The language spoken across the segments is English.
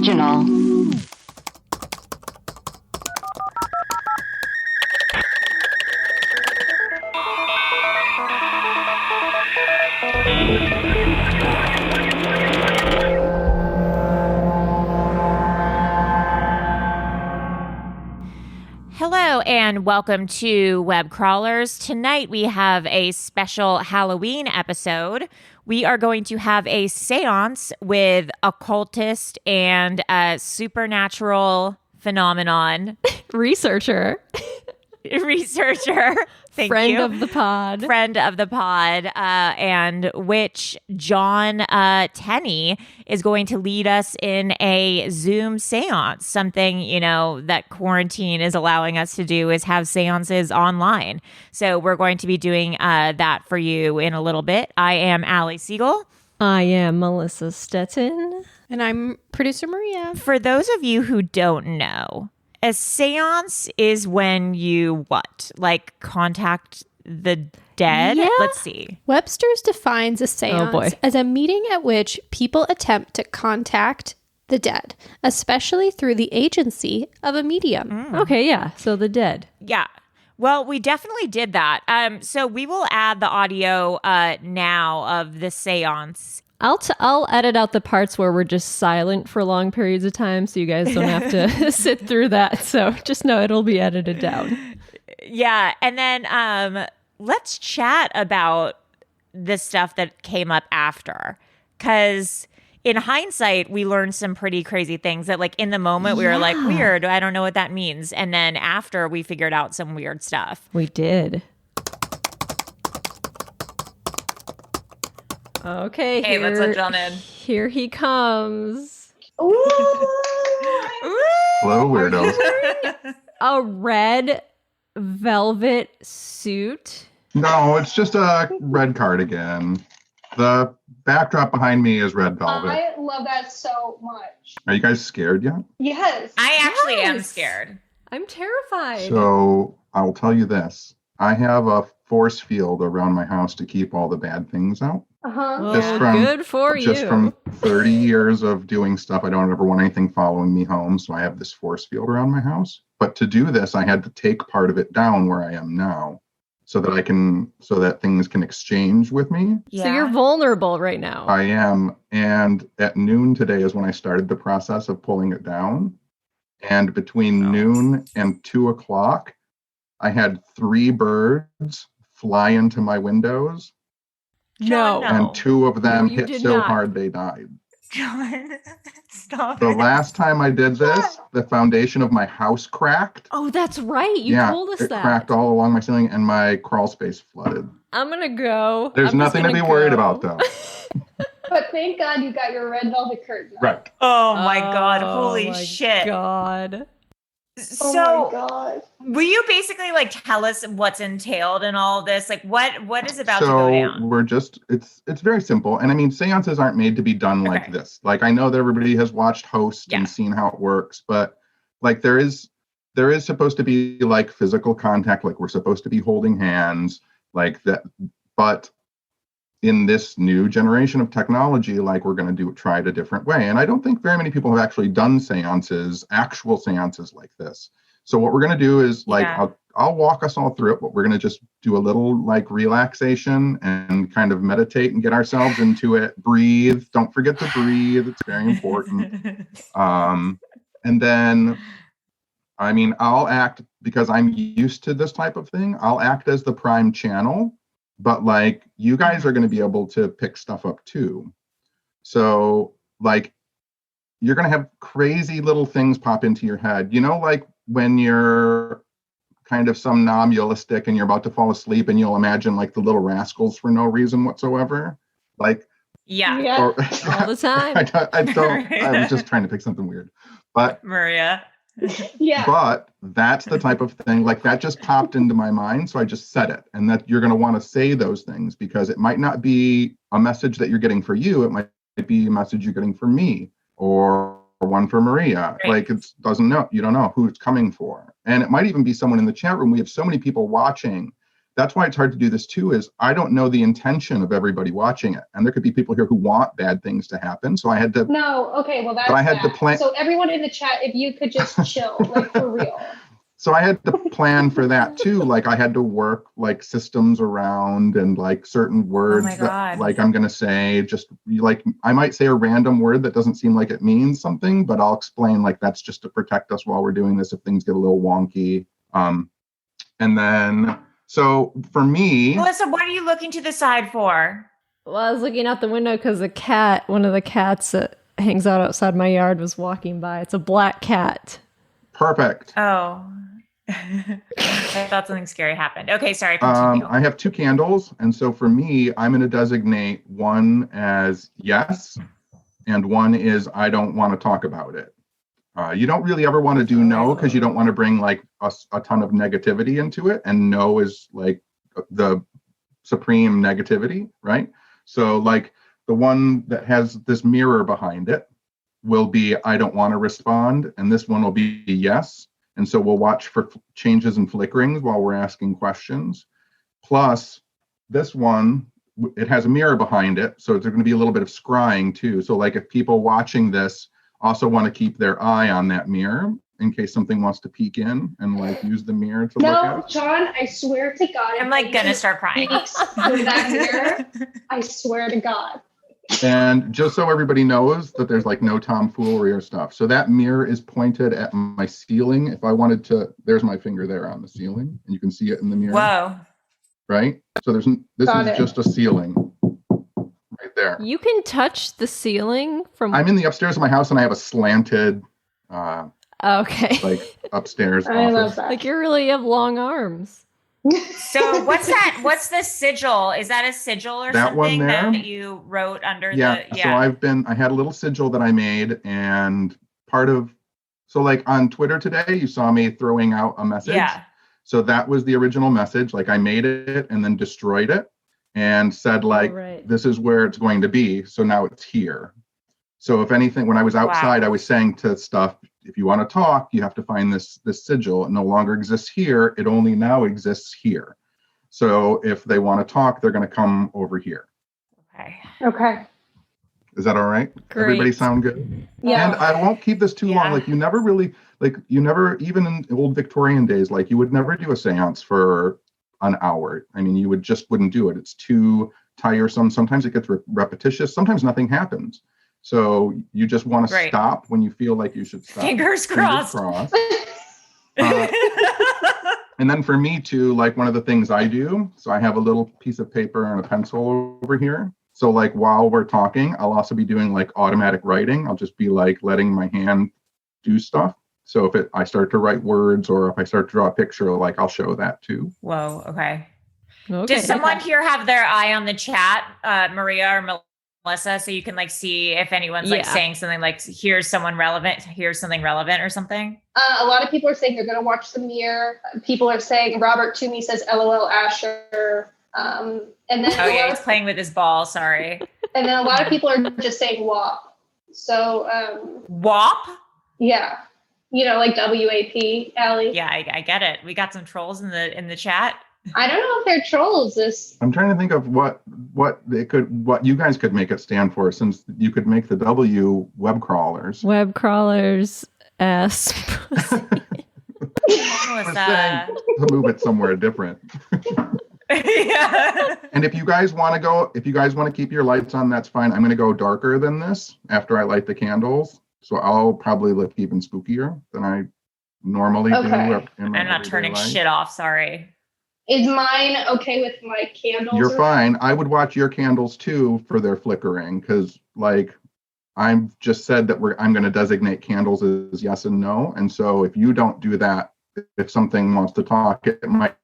original. Hello and welcome to Web Crawlers. Tonight we have a special Halloween episode. We are going to have a seance with occultist and a supernatural phenomenon researcher. Thank Friend you. of the pod. And which John Tenney is going to lead us in a Zoom seance. Something, that quarantine is allowing us to do is have seances online. So we're going to be doing that for you in a little bit. I am Allie Siegel. I am Melissa Stetson. And I'm producer Maria. For those of you who don't know, a seance is when you contact the dead? Yeah. Let's see. Webster's defines a seance as a meeting at which people attempt to contact the dead, especially through the agency of a medium. Okay, yeah. So the dead. Yeah. Well, we definitely did that. So we will add the audio now of the seance. I'll edit out the parts where we're just silent for long periods of time so you guys don't have to sit through that. So just know it'll be edited down. Yeah. And then let's chat about the stuff that came up after. Because in hindsight, we learned some pretty crazy things that in the moment we were like, weird, I don't know what that means. And then after we figured out some weird stuff. We did. Okay, hey, let's let John in. Here he comes. Ooh. Hello, weirdos. A red velvet suit. No, it's just a red cardigan. The backdrop behind me is red velvet. I love that so much. Are you guys scared yet? Yes. I actually am Yes. scared. I'm terrified. So I will tell you this. I have a force field around my house to keep all the bad things out. Uh-huh. Just Oh, from- good for you. Just from 30 years of doing stuff, I don't ever want anything following me home. So I have this force field around my house. But to do this, I had to take part of it down where I am now so that things can exchange with me. Yeah. So you're vulnerable right now. I am. And at noon today is when I started the process of pulling it down. And between noon and 2:00, I had 3 birds fly into my windows. No. And 2 of them No, you hit did so not. hard they died. John, stop The it. last time I did this, the foundation of my house cracked. Oh, that's right. You told us it that. cracked all along my ceiling and my crawl space flooded. I'm going to go. There's I'm just nothing to be gonna worried go. about though. But thank God you got your red velvet curtain. Right. Oh my God. Oh Holy my shit. God. Oh So my God. will you basically tell us what's entailed in all of this? What is about to go down? So we're just, it's very simple. And I mean, seances aren't made to be done like Okay. this. I know that everybody has watched Host Yeah. and seen how it works, but there is supposed to be physical contact, we're supposed to be holding hands that, but in this new generation of technology, we're going to try it a different way. And I don't think very many people have actually done actual seances like this. So what we're going to do is I'll walk us all through it, but we're going to just do a little relaxation and kind of meditate and get ourselves into it. Breathe. Don't forget to breathe. It's very important. And then, I'll act, because I'm used to this type of thing, I'll act as the prime channel. But you guys are going to be able to pick stuff up too. So you're going to have crazy little things pop into your head. When you're kind of somnambulistic and you're about to fall asleep and you'll imagine the Little Rascals for no reason whatsoever. Yeah. All the time. I was just trying to pick something weird. But Maria. Yeah. But that's the type of thing that just popped into my mind. So I just said it, and that you're going to want to say those things because it might not be a message that you're getting for you. It might be a message you're getting for me or one for Maria. Right. You don't know who it's coming for. And it might even be someone in the chat room. We have so many people watching that's why it's hard to do this too, is I don't know the intention of everybody watching it. And there could be people here who want bad things to happen. So I had to. No, okay, well, that's but I had bad. to plan. So everyone in the chat, if you could just chill, like for real. So I had to plan for that too. Like I had to work like systems around and like certain words that like I'm going to say, just like I might say a random word that doesn't seem like it means something, but I'll explain like that's just to protect us while we're doing this if things get a little wonky. And then, so for me. Melissa, what are you looking to the side for? Well, I was looking out the window because one of the cats that hangs out outside my yard was walking by. It's a black cat. Perfect. Oh. I thought something scary happened. Okay, sorry, continue. I have 2 candles, and so for me, I'm going to designate one as yes, and one is I don't want to talk about it. You don't really ever want to do no, because you don't want to bring like a ton of negativity into it, and no is like the supreme negativity, right? So like the one that has this mirror behind it will be I don't want to respond, and this one will be yes. And so we'll watch for changes and flickerings while we're asking questions. Plus, this one, it has a mirror behind it, so there's going to be a little bit of scrying too. So like if people watching this also want to keep their eye on that mirror in case something wants to peek in and like use the mirror to look at it. No, John, I swear to God. I'm like going to start crying. With that mirror, I swear to God. And just so everybody knows that there's like no tomfoolery or stuff. So that mirror is pointed at my ceiling. If I wanted to, there's my finger there on the ceiling, and you can see it in the mirror. Whoa. Right? So this is just a ceiling right there. You can touch the ceiling from. I'm in the upstairs of my house, and I have a slanted okay. like upstairs I office. love that. Like you really have long arms. So what's that? What's the sigil? Is that a sigil or That something one there? that you wrote under So I had a little sigil that I made, and so like on Twitter today, you saw me throwing out a message. Yeah. So that was the original message. Like I made it and then destroyed it and said like, This is where it's going to be. So now it's here. So if anything, when I was outside, I was saying to stuff, if you want to talk, you have to find this sigil. It no longer exists here. It only now exists here. So if they want to talk, they're going to come over here. Okay. Is that all right? Great. Everybody sound good? Yeah. And I won't keep this too long. Like you never, even in old Victorian days, like you would never do a seance for an hour. I mean, wouldn't do it. It's too tiresome. Sometimes it gets repetitious. Sometimes nothing happens. So you just want to stop when you feel like you should stop. Fingers crossed. And then for me too, like one of the things I do, so I have a little piece of paper and a pencil over here. So like while we're talking, I'll also be doing like automatic writing. I'll just be like letting my hand do stuff. So if I start to write words or if I start to draw a picture, like I'll show that too. Whoa. Okay. Does someone here have their eye on the chat, Maria or Melissa, so you can like see if anyone's like saying something like, here's something relevant or something? A lot of people are saying they're going to watch the mirror. People are saying, Robert Toomey says, LOL Asher. And then he's playing with his ball. Sorry. And then a lot of people are just saying WAP. So WAP? Yeah. You know, like WAP, Allie. Yeah, I get it. We got some trolls in the chat. I don't know if they're trolls. I'm trying to think of what you guys could make it stand for, since you could make the W web crawlers. Web crawlers, S. I'm saying to move it somewhere different. Yeah. And if you guys want to keep your lights on, that's fine. I'm going to go darker than this after I light the candles. So I'll probably look even spookier than I normally do. I'm not turning shit off. Sorry. Is mine okay with my candles? You're fine. I would watch your candles too for their flickering, because like I've just said that I'm going to designate candles as yes and no. And so if you don't do that, if something wants to talk, it might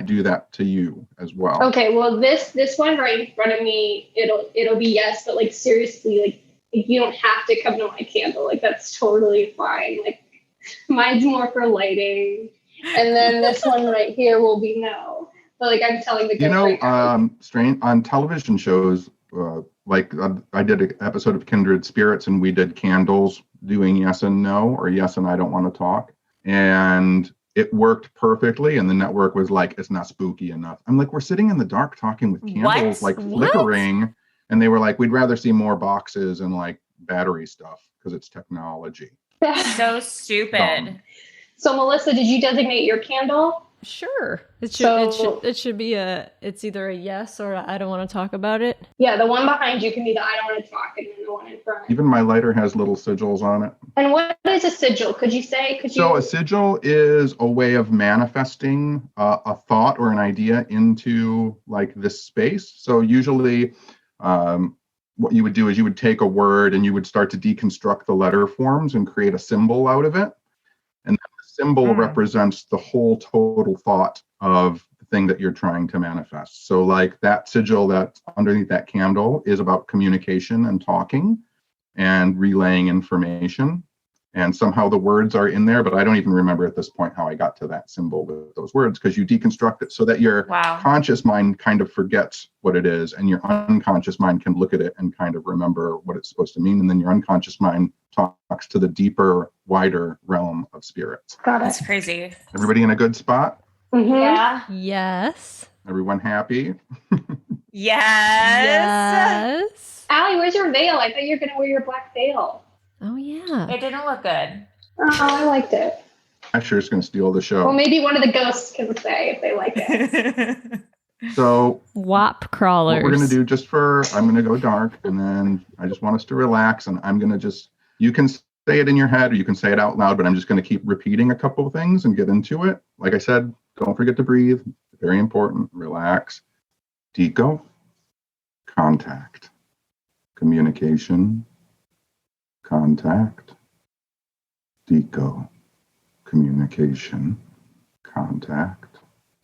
do that to you as well. Okay, well this one right in front of me, it'll be yes, but like seriously, like you don't have to come to my candle. Like that's totally fine. Like mine's more for lighting. And then this one right here will be no. But like I'm telling the strange on television shows, I did an episode of Kindred Spirits, and we did candles doing yes and no, or yes and I don't want to talk. And it worked perfectly, and the network was like, it's not spooky enough. I'm like, we're sitting in the dark talking with candles like flickering, and they were like, we'd rather see more boxes and like battery stuff because it's technology. So stupid. Dumb. So Melissa, did you designate your candle? Sure. It should be it's either a yes or I don't want to talk about it. Yeah, the one behind you can be the I don't want to talk, and then the one in front. Even my lighter has little sigils on it. And what is a sigil? Could you say? So a sigil is a way of manifesting a thought or an idea into like this space. So usually what you would do is you would take a word and you would start to deconstruct the letter forms and create a symbol out of it. And the symbol represents the whole total thought of the thing that you're trying to manifest. So like that sigil that's underneath that candle is about communication and talking and relaying information. And somehow the words are in there, but I don't even remember at this point how I got to that symbol with those words, because you deconstruct it so that your conscious mind kind of forgets what it is, and your unconscious mind can look at it and kind of remember what it's supposed to mean. And then your unconscious mind talks to the deeper, wider realm of spirits. Got it. That's crazy. Everybody in a good spot? Mm-hmm. Yeah. Yes. Everyone happy? Yes. Allie, where's your veil? I thought you were going to wear your black veil. Oh, yeah. It didn't look good. Oh, I liked it. I'm sure it's going to steal the show. Well, maybe one of the ghosts can say if they like it. So WAP crawlers. what we're going to do I'm going to go dark, and then I just want us to relax, and I'm going to you can say it in your head or you can say it out loud, but I'm just going to keep repeating a couple of things and get into it. Like I said, don't forget to breathe. Very important. Relax. Deco. Contact. Communication. Contact. Deco. Communication. Contact.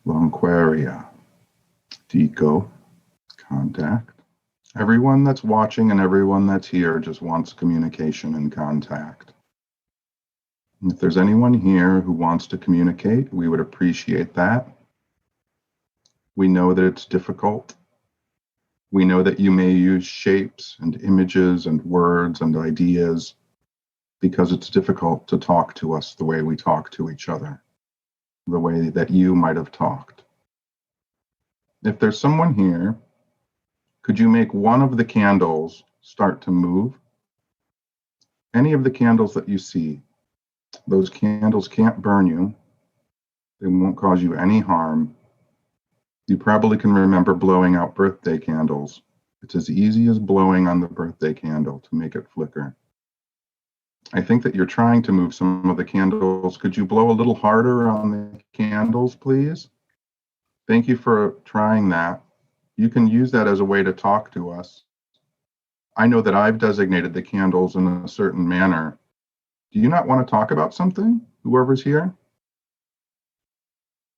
Lonqueria. Deco. Contact. Everyone that's watching and everyone that's here just wants communication and contact. And if there's anyone here who wants to communicate, we would appreciate that. We know that it's difficult. We know that you may use shapes and images and words and ideas because it's difficult to talk to us the way we talk to each other, the way that you might have talked. If there's someone here, could you make one of the candles start to move? Any of the candles that you see, those candles can't burn you. They won't cause you any harm. You probably can remember blowing out birthday candles. It's as easy as blowing on the birthday candle to make it flicker. I think that you're trying to move some of the candles. Could you blow a little harder on the candles, please? Thank you for trying that. You can use that as a way to talk to us. I know that I've designated the candles in a certain manner. Do you not want to talk about something, whoever's here?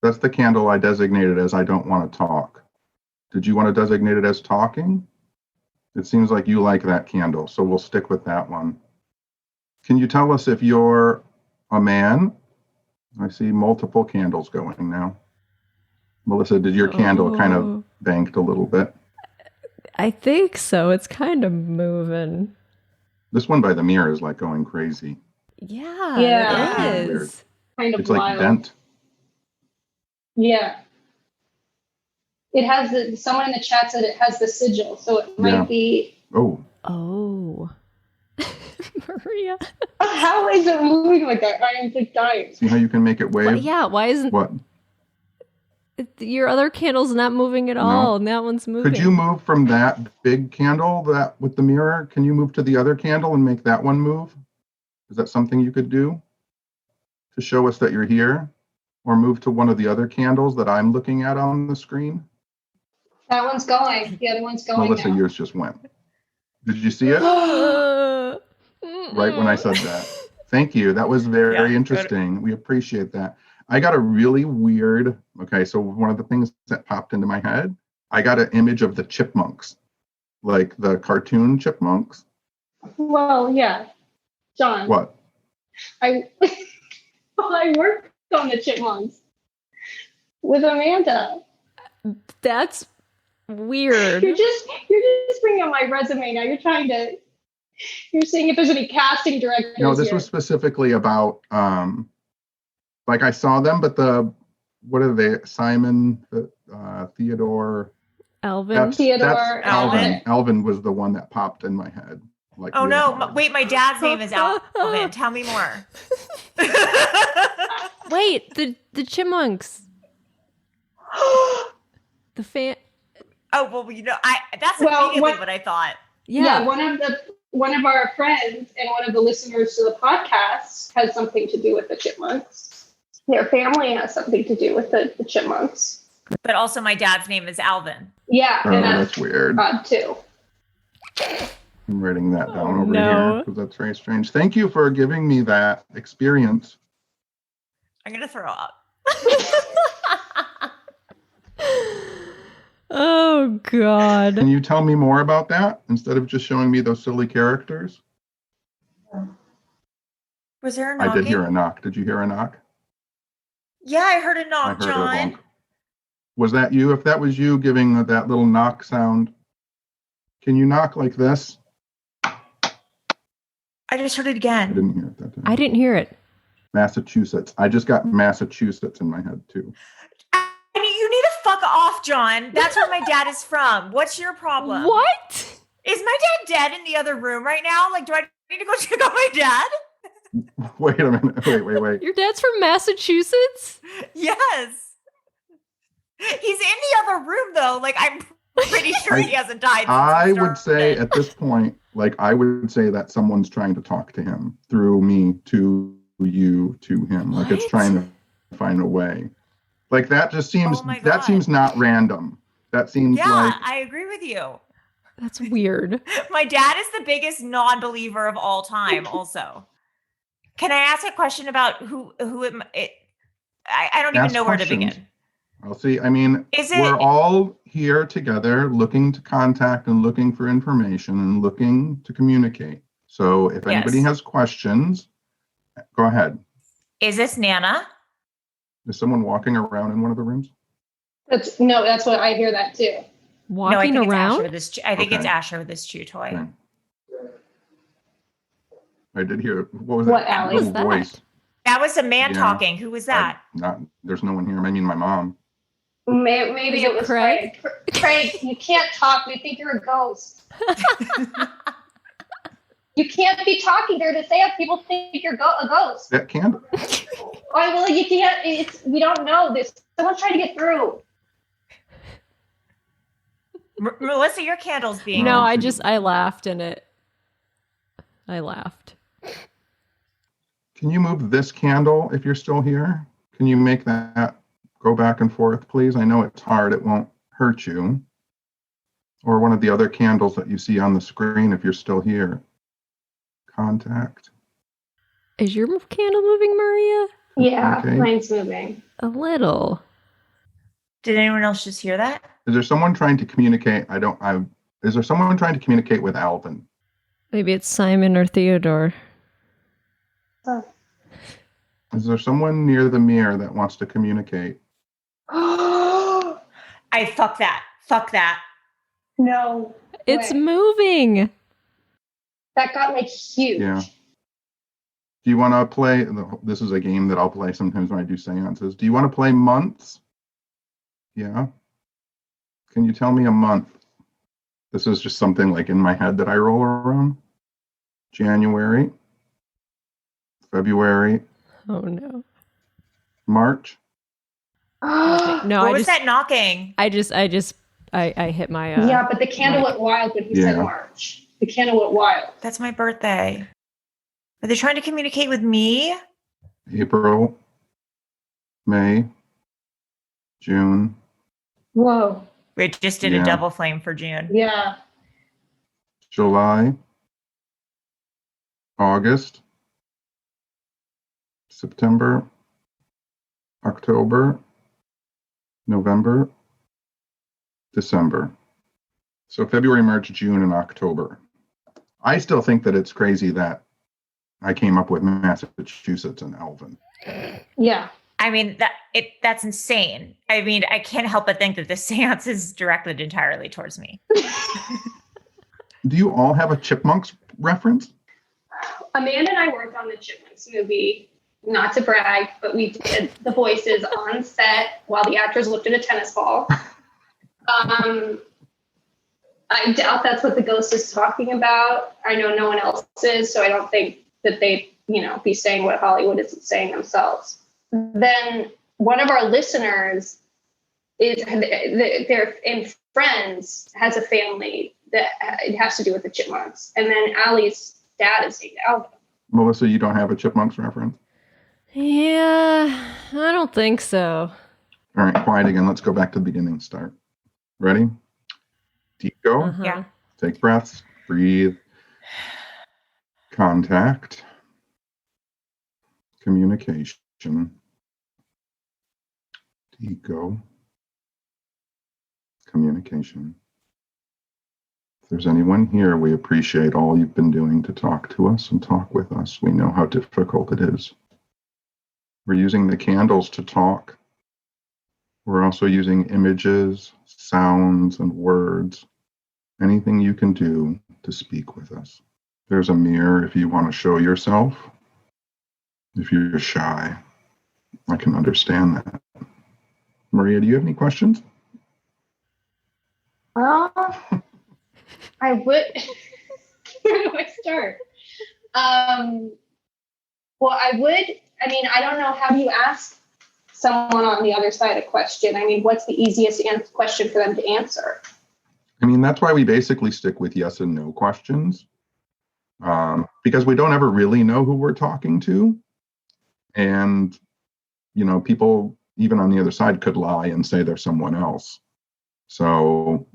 That's the candle I designated as I don't want to talk. Did you want to designate it as talking? It seems like you like that candle, so we'll stick with that one. Can you tell us if you're a man? I see multiple candles going now. Melissa, did your candle kind of banked a little bit? I think so. It's kind of moving. This one by the mirror is like going crazy. Yeah, it is. Kind of it's wild. Like bent. Yeah. It has someone in the chat said it has the sigil, so it might be. Oh. Maria. How is it moving like that? I am just dying. See how you can make it wave? Well, yeah, why isn't what? Your other candle's not moving at all, and that one's moving. Could you move from that big candle, that with the mirror? Can you move to the other candle and make that one move? Is that something you could do to show us that you're here? Or move to one of the other candles that I'm looking at on the screen? That one's going. The other one's going. Melissa, now. yours just went. Did you see it? Right when I said that. Thank you. That was very interesting. We appreciate that. I got a really weird, so one of the things that popped into my head, I got an image of the Chipmunks, like the cartoon Chipmunks. Well, yeah. John. What? I worked on the Chipmunks with Amanda. That's weird. You're just bringing up my resume now. You're saying if there's any casting directors. No, this was specifically about Like I saw them, but what are they? Simon, Theodore. Alvin. Theodore. Alvin. Alvin was the one that popped in my head. Like, oh no! hard. Wait, my dad's name is Alvin. Tell me more. Wait, the Chipmunks. The fan. Oh well, that's immediately what I thought. Yeah. One of our friends and one of the listeners to the podcast has something to do with the Chipmunks. Their family has something to do with the Chipmunks. But also, my dad's name is Alvin. Yeah, Oh, and that's weird. Too. I'm writing that down over here because that's very strange. Thank you for giving me that experience. I'm gonna throw up. Oh God! Can you tell me more about that instead of just showing me those silly characters? Was there a knocking? I did hear a knock. Did you hear a knock? Yeah, I heard a knock, I heard a John. bonk. Was that you? If that was you giving that little knock sound, can you knock like this? I just heard it I again. didn't hear it that time. I didn't hear it. Massachusetts. I just got Massachusetts in my head too. You need to fuck off, John. That's where my dad is from. What's your problem? What? Is my dad dead in the other room right now? Like, do I need to go check on my dad? Wait a minute. Wait. Your dad's from Massachusetts? Yes. He's in the other room, though. Like, I'm pretty sure he hasn't died. I would say at this point, I would say that someone's trying to talk to him through me to you to him. Like it's trying to find a way. Like that just seems seems not random. That seems I agree with you. That's weird. My dad is the biggest non-believer of all time. Also, can I ask a question about who it? I don't even know where to begin. I'll see. I mean, we're all here together looking to contact and looking for information and looking to communicate. So if anybody has questions, go ahead. Is this Nana? Is someone walking around in one of the rooms? That's what I hear that too. Walking around? I think it's Asher with this chew toy. Okay. I did hear. What was what, that? Allie? Little voice. That was a man talking. Who was that? There's no one here. I mean, my mom. Maybe it was Craig. Craig, you can't talk. We think you're a ghost. You can't be talking there to say it. People think you're a ghost. That candle. Well, you can't. We don't know this. Someone's trying to get through. Melissa, your candle's being. No, I laughed in it. I laughed. Can you move this candle if you're still here? Can you make that go back and forth, please? I know it's hard. It won't hurt you. Or one of the other candles that you see on the screen if you're still here. Contact. Is your candle moving, Maria? Yeah, mine's moving. A little. Did anyone else just hear that? Is there someone trying to communicate? Is there someone trying to communicate with Alvin? Maybe it's Simon or Theodore. Is there someone near the mirror that wants to communicate? Fuck that. No. It's moving. That got huge. Yeah. Do you want to play? This is a game that I'll play sometimes when I do seances. Do you want to play months? Yeah. Can you tell me a month? This is just something in my head that I roll around. January. February. Oh no. March. No, what was that knocking? I hit my. Yeah, but the candle went wild when he said March. The candle went wild. That's my birthday. Are they trying to communicate with me? April, May, June. Whoa. We just did a double flame for June. Yeah. July, August, September, October, November, December. So February, March, June, and October. I still think that it's crazy that I came up with Massachusetts and Alvin. Yeah. I mean, that's insane. I mean, I can't help but think that the seance is directed entirely towards me. Do you all have a Chipmunks reference? Amanda and I worked on the Chipmunks movie not to brag, but we did the voices on set while the actors looked at a tennis ball. I doubt that's what the ghost is talking about. I know no one else is, so I don't think that they, be saying what Hollywood isn't saying themselves. Then one of our listeners they're in Friends has a family that it has to do with the Chipmunks. And then Allie's dad is named Alvin. Melissa, you don't have a Chipmunks reference? Yeah, I don't think so. All right, quiet again. Let's go back to the beginning. Start. Ready? Deep go. Uh-huh. Yeah. Take breaths. Breathe. Contact. Communication. Deep go. Communication. If there's anyone here, we appreciate all you've been doing to talk to us and talk with us. We know how difficult it is. We're using the candles to talk. We're also using images, sounds, and words. Anything you can do to speak with us. There's a mirror if you want to show yourself. If you're shy, I can understand that. Maria, do you have any questions? I would. Where do I start? Well, I don't know how you ask someone on the other side a question. I mean, what's the easiest question for them to answer? I mean, that's why we basically stick with yes and no questions, because we don't ever really know who we're talking to. And, people even on the other side could lie and say they're someone else. So,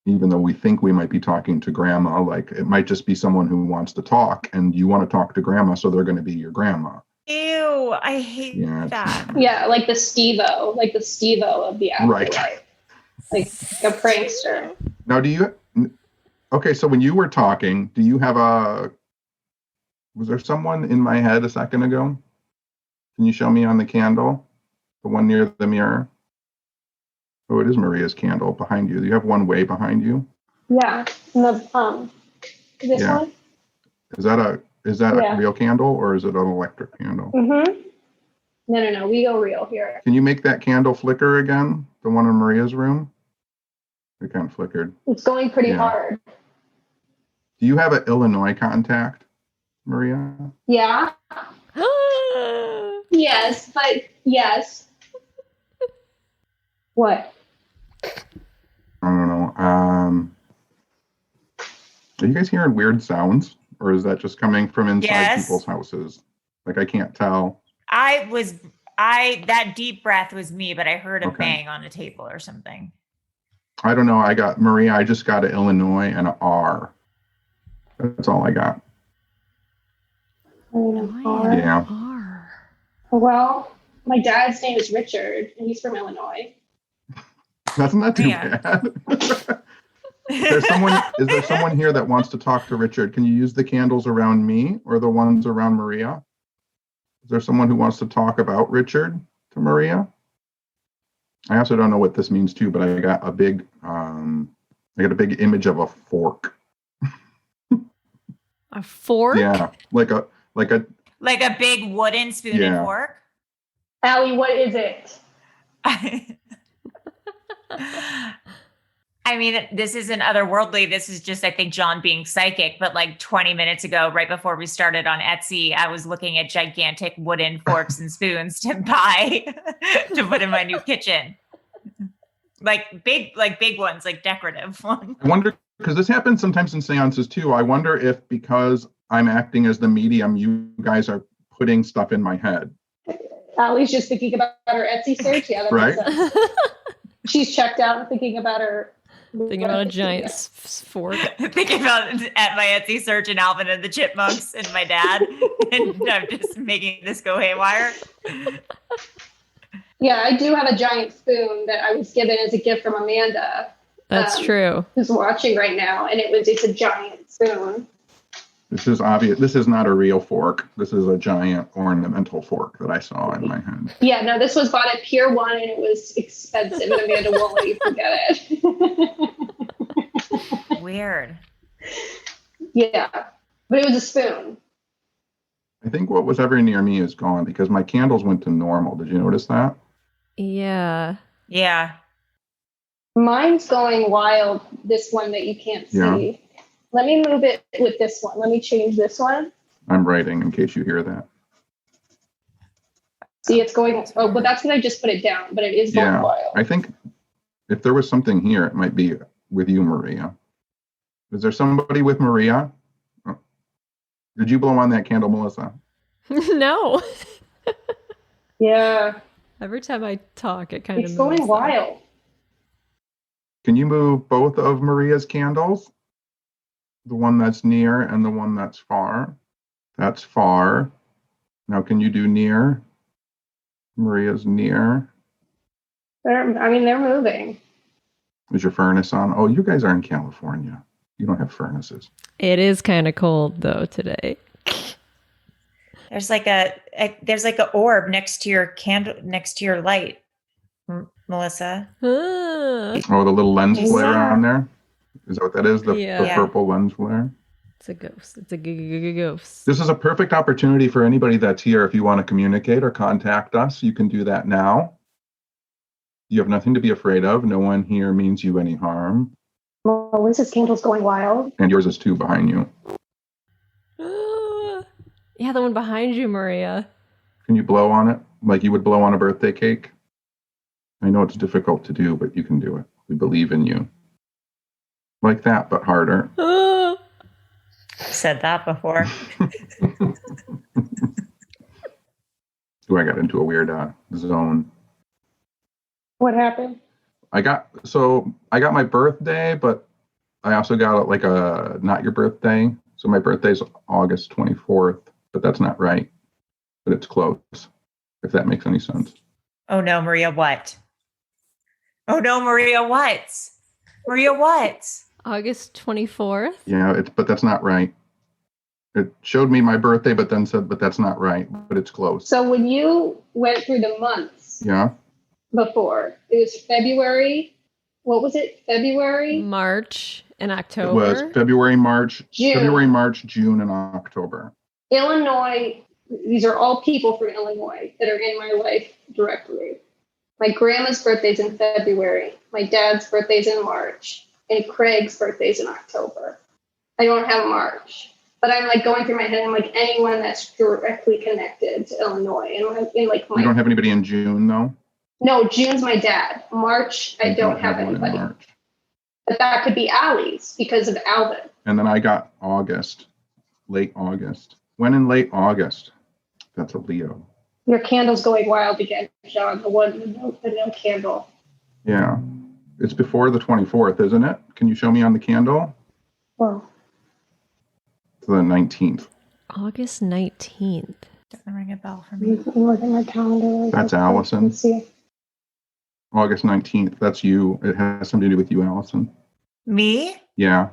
even though we think we might be talking to grandma, it might just be someone who wants to talk and you want to talk to grandma, so they're going to be your grandma. Ew, I hate that. Yeah, like the Steve-O of the afterlife. Right. Like a prankster. Now, okay, so when you were talking, do you have was there someone in my head a second ago? Can you show me on the candle? The one near the mirror? Oh, it is Maria's candle behind you. You have one way behind you? Yeah. This one? Is that a real candle or is it an electric candle? Mm-hmm. No. We go real here. Can you make that candle flicker again? The one in Maria's room? It kind of flickered. It's going pretty hard. Do you have an Illinois contact, Maria? Yeah. Yes. What? I don't know. Are you guys hearing weird sounds? Or is that just coming from inside people's houses? I can't tell. That deep breath was me, but I heard a bang on a table or something. I don't know. I just got an Illinois and an R. That's all I got. R? Yeah. R. Well, my dad's name is Richard, and he's from Illinois. That's not too bad. Is there someone here that wants to talk to Richard? Can you use the candles around me or the ones around Maria? Is there someone who wants to talk about Richard to Maria? I also don't know what this means too, but I got a big image of a fork. A fork? Yeah, like a big wooden spoon and fork. Allie, what is it? I mean, this isn't otherworldly. This is just, I think, John being psychic. But 20 minutes ago, right before we started on Etsy, I was looking at gigantic wooden forks and spoons to buy to put in my new kitchen. Big ones, decorative ones. I wonder, because this happens sometimes in seances too. I wonder if because I'm acting as the medium, you guys are putting stuff in my head. Allie's just thinking about her Etsy search. Yeah, that right? makes sense. She's checked out and thinking about her. Thinking about a giant fork. Thinking about at my Etsy search and Alvin and the Chipmunks and my dad. And I'm just making this go haywire. Yeah, I do have a giant spoon that I was given as a gift from Amanda. That's true. Who's watching right now. And it's a giant spoon. This is obvious. This is not a real fork. This is a giant ornamental fork that I saw in my head. Yeah, no, this was bought at Pier 1 and it was expensive. And Amanda won't let you forget it. Weird. Yeah, but it was a spoon. I think what was ever near me is gone because my candles went to normal. Did you notice that? Yeah. Yeah. Mine's going wild, this one that you can't see. Yeah. Let me move it with this one. Let me change this one. I'm writing in case you hear that. See, it's going, oh, but that's because I just put it down, but it is going wild. I think if there was something here, it might be with you, Maria. Is there somebody with Maria? Oh. Did you blow on that candle, Melissa? No. Yeah. Every time I talk, it kind of It's moves. going wild. Can you move both of Maria's candles? The one that's near and the one that's far. That's far. Now, can you do near? Maria's near. They're moving. Is your furnace on? Oh, you guys are in California. You don't have furnaces. It is kind of cold though today. There's like a orb next to your candle, next to your light, Melissa. Ah. Oh, the little lens flare on there? Is that what that is? The purple lens flare? It's a ghost. It's a ghost. This is a perfect opportunity for anybody that's here. If you want to communicate or contact us, you can do that now. You have nothing to be afraid of. No one here means you any harm. Melissa's candle's going wild. And yours is too behind you. Yeah, the one behind you, Maria. Can you blow on it like you would blow on a birthday cake? I know it's difficult to do, but you can do it. We believe in you. Like that, but harder. Said that before. Ooh, I got into a weird zone. What happened? I got my birthday, but I also got like a not your birthday. So my birthday's August 24th, but that's not right. But it's close, if that makes any sense. Oh no, Maria, what? Oh no, Maria, what? Maria, what? August 24th? Yeah, but that's not right. It showed me my birthday, but then said, but that's not right, but it's close. So when you went through the months before, it was February. What was it? February? March and October? It was February, March, June. June, and October. Illinois, these are all people from Illinois that are in my life directly. My grandma's birthday's in February. My dad's birthday's in March. And Craig's birthday's in October. I don't have March. But I'm like going through my head, I'm like anyone that's directly connected to Illinois. And you don't have anybody in June, though? No, June's my dad. March, I don't have anybody. But that could be Allie's because of Alvin. And then I got August, late August. When in late August? That's a Leo. Your candle's going wild again, John. The one with no candle. Yeah. It's before the 24th, isn't it? Can you show me on the candle? Well. It's the 19th. August 19th. Doesn't ring a bell for me. Look at my calendar. That's Allison. Let's see. August 19th. That's you. It has something to do with you, Allison. Me? Yeah.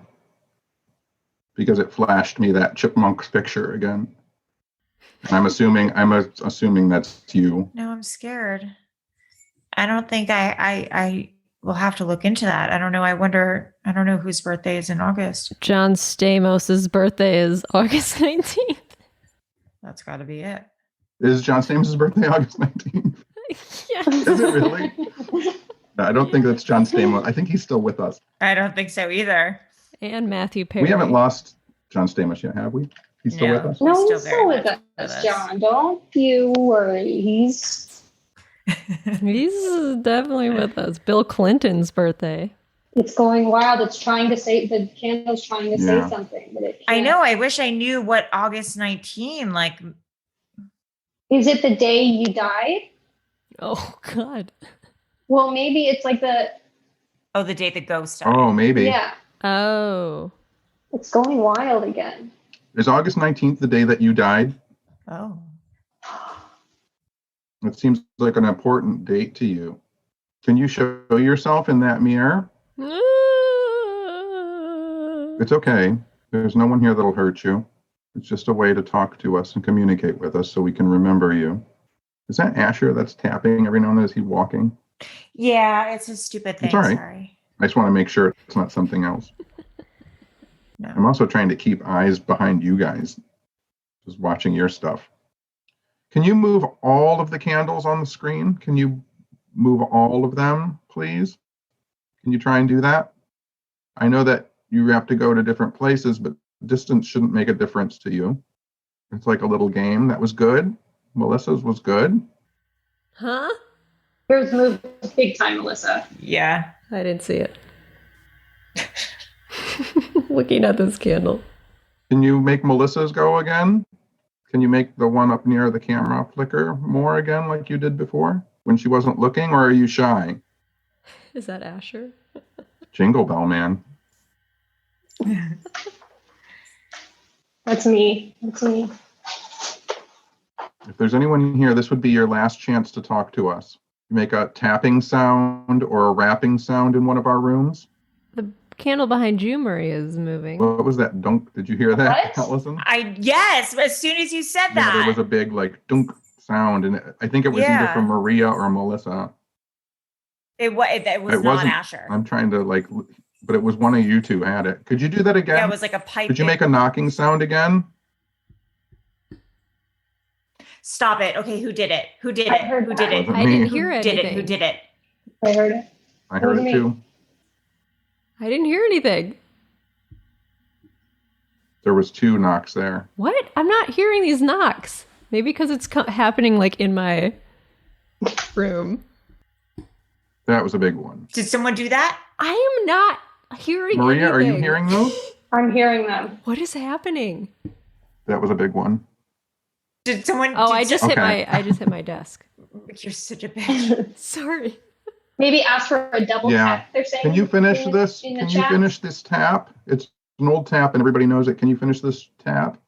Because it flashed me that Chipmunks picture again. I'm assuming that's you. No, I'm scared. I don't think I will have to look into that. I don't know. I don't know whose birthday is in August. John Stamos's birthday is August 19th. That's got to be it. Is John Stamos's birthday August 19th? Yes. Is it really? I don't think that's John Stamos. I think he's still with us. I don't think so either. And Matthew Perry. We haven't lost John Stamos yet, have we? He's still with us? No, he's still with us, John. Don't you worry. He's definitely with us. Bill Clinton's birthday. It's going wild. It's trying to say, the candle's trying to say something, but it can't. I know. I wish I knew what August 19, like. Is it the day you died? Oh, God. Well, maybe it's like the day the ghost died. Oh, maybe. Yeah. Oh. It's going wild again. Is August 19th the day that you died? Oh. It seems like an important date to you. Can you show yourself in that mirror? It's okay. There's no one here that'll hurt you. It's just a way to talk to us and communicate with us so we can remember you. Is that Asher that's tapping every now and then as he's walking? Yeah, it's a stupid thing. It's all right. Sorry. I just want to make sure it's not something else. No. I'm also trying to keep eyes behind you guys Just watching your stuff. Can you move all of the candles on the screen? Can you move all of them, please? Can you try and do that? I know that you have to go to different places, but distance shouldn't make a difference to you. It's like a little game. That was good. Melissa's was good. Huh? Yours moved big time, Melissa. Yeah. I didn't see it. Looking at this candle. Can you make Melissa's go again? Can you make the one up near the camera flicker more again like you did before when she wasn't looking, or are you shy? Is that Asher? Jingle Bell Man. That's me. That's me. If there's anyone here, this would be your last chance to talk to us. You make a tapping sound or a rapping sound in one of our rooms. The candle behind you, Maria, is moving. What was that? Dunk. Did you hear that, What? Allison? Yes, as soon as you said that. Yeah, there was a big like dunk sound, and I think it was either from Maria or Melissa. It was not Asher. I'm trying to like, but it was one of you two had it. Could you do that again? Yeah, it was like a pipe. Could you make a knocking sound again? Stop it. Okay, who did it? Who did it? Who did it? I didn't hear Who did anything. it? Who did it? I heard it. I heard it too. I didn't hear anything. There was 2 knocks there. What? I'm not hearing these knocks. Maybe because it's happening like in my room. That was a big one. Did someone do that? I am not hearing Maria, anything. are you hearing those? I'm hearing them. What is happening? That was a big one. Did someone? Oh, I just hit Okay. hit my desk. You're such a bitch. Sorry. Maybe ask for a double tap. They're saying. Can you finish this? in the Can you chat? finish this tap? It's an old tap and everybody knows it. Can you finish this tap?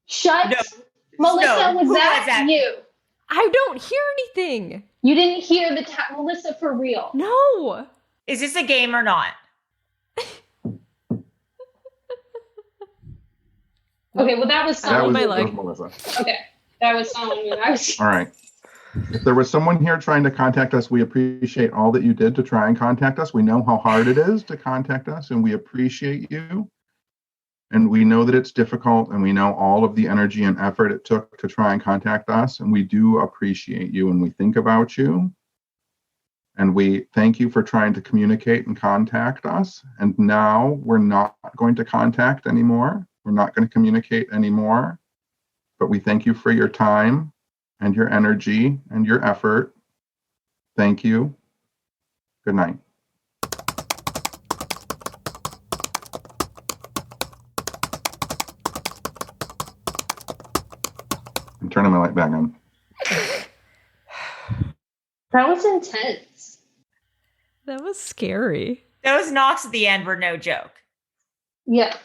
Shut. No. Melissa, No. was Who that, was that? you? I don't hear anything. You didn't hear the tap, Melissa, for real. No. Is this a game or not? Okay, well that was That someone. was, my that leg. was Melissa. Okay, that was someone. I was. All right. If there was someone here trying to contact us, we appreciate all that you did to try and contact us. We know how hard it is to contact us, and we appreciate you. And we know that it's difficult, and we know all of the energy and effort it took to try and contact us. And we do appreciate you, and we think about you. And we thank you for trying to communicate and contact us. And now we're not going to contact anymore. We're not going to communicate anymore. But we thank you for your time and your energy and your effort. Thank you. Good night. I'm turning my light back on. That was intense. That was scary. Those knocks at the end were no joke. Yeah.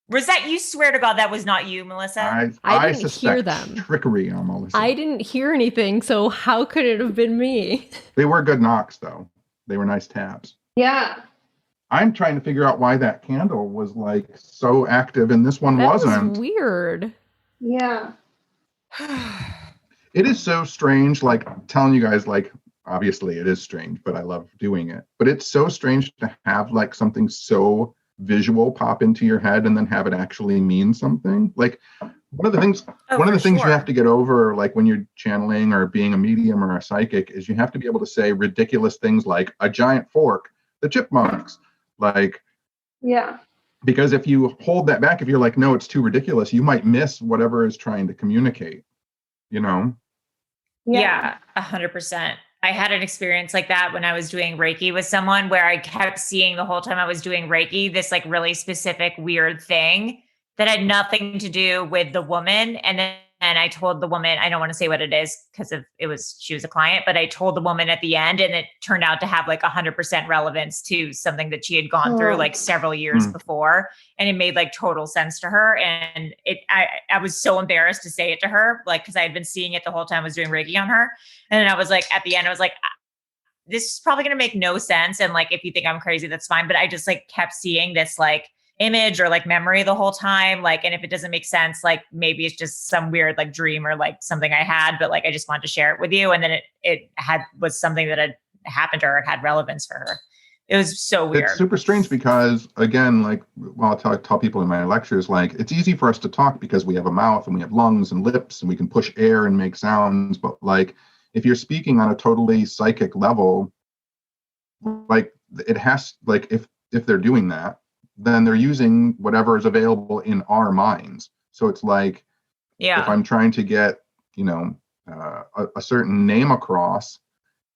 Was that you? Swear to God, that was not you, Melissa. I didn't suspect hear them. Trickery on Melissa. I didn't hear anything, so how could it have been me? They were good knocks, though. They were nice taps. Yeah. I'm trying to figure out why that candle was like so active and this one That wasn't. was weird. Yeah. It is so strange, like telling you guys, like, obviously it is strange, but I love doing it. But it's so strange to have like something so visual pop into your head and then have it actually mean something. Like one of the things you have to get over, like when you're channeling or being a medium or a psychic, is you have to be able to say ridiculous things like a giant fork, the Chipmunks, like. Yeah. Because if you hold that back, if you're like, no, it's too ridiculous, you might miss whatever is trying to communicate, you know? Yeah, 100%. I had an experience like that when I was doing Reiki with someone where I kept seeing the whole time I was doing Reiki, this like really specific weird thing that had nothing to do with the woman. And then I told the woman, I don't want to say what it is because she was a client, but I told the woman at the end and it turned out to have like 100% relevance to something that she had gone through like several years before. And it made like total sense to her. And I was so embarrassed to say it to her, like, cause I had been seeing it the whole time I was doing Reiki on her. And then I was like, at the end, I was like, this is probably going to make no sense. And like, if you think I'm crazy, that's fine. But I just like kept seeing this like image or like memory the whole time. Like, and if it doesn't make sense, like maybe it's just some weird like dream or like something I had, but like, I just wanted to share it with you. And then it was something that had happened to her. It had relevance for her. It was so weird. It's super strange because, again, like, well, I tell people in my lectures, like, it's easy for us to talk because we have a mouth and we have lungs and lips and we can push air and make sounds. But like, if you're speaking on a totally psychic level, like, it has, like, if they're doing that, then they're using whatever is available in our minds. So it's like, if I'm trying to get, a certain name across,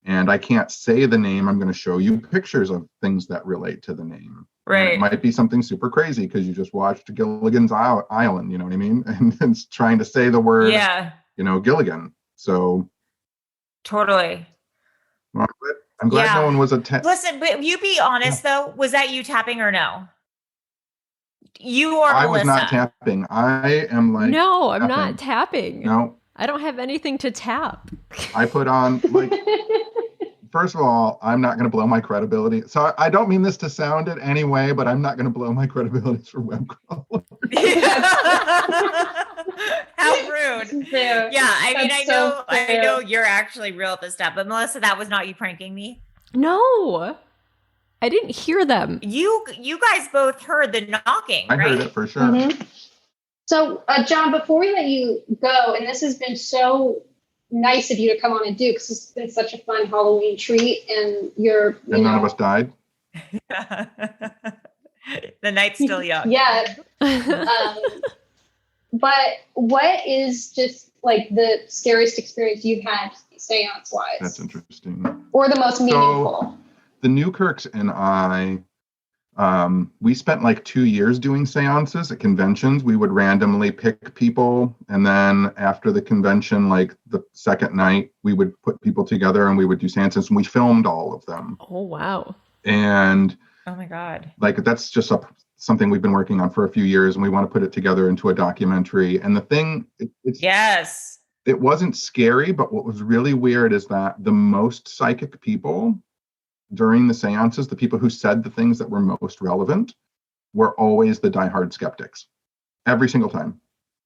and I can't say the name, I'm going to show you pictures of things that relate to the name. Right. And it might be something super crazy because you just watched Gilligan's Island, you know what I mean? And it's trying to say the word, Gilligan. So. Totally. Well, I'm glad no one was Listen, but you be honest though, was that you tapping or no? You or I Melissa? was not tapping. I am like. No, I'm not tapping. No. I don't have anything to tap. I put on, like, first of all, I'm not going to blow my credibility. So I don't mean this to sound it anyway, but I'm not going to blow my credibility for web crawlers. How rude. Fair. Yeah, I mean, That's I know you're actually real at this stuff, but Melissa, that was not you pranking me? No. I didn't hear them. You guys both heard the knocking, I right? heard it for sure. Mm-hmm. So, John, before we let you go, and this has been so nice of you to come on and do, because it's been such a fun Halloween treat, and none of us died. The night's still young. Yeah. But what is just like the scariest experience you've had seance-wise? That's interesting. Or the most meaningful? So, the Newkirks and I, we spent like 2 years doing seances at conventions. We would randomly pick people, and then after the convention, like the second night, we would put people together and we would do seances, and we filmed all of them. Oh, wow. And oh my God, like that's just something we've been working on for a few years, and we want to put it together into a documentary. And the thing, it wasn't scary, but what was really weird is that the most psychic people during the seances, the people who said the things that were most relevant, were always the diehard skeptics. Every single time.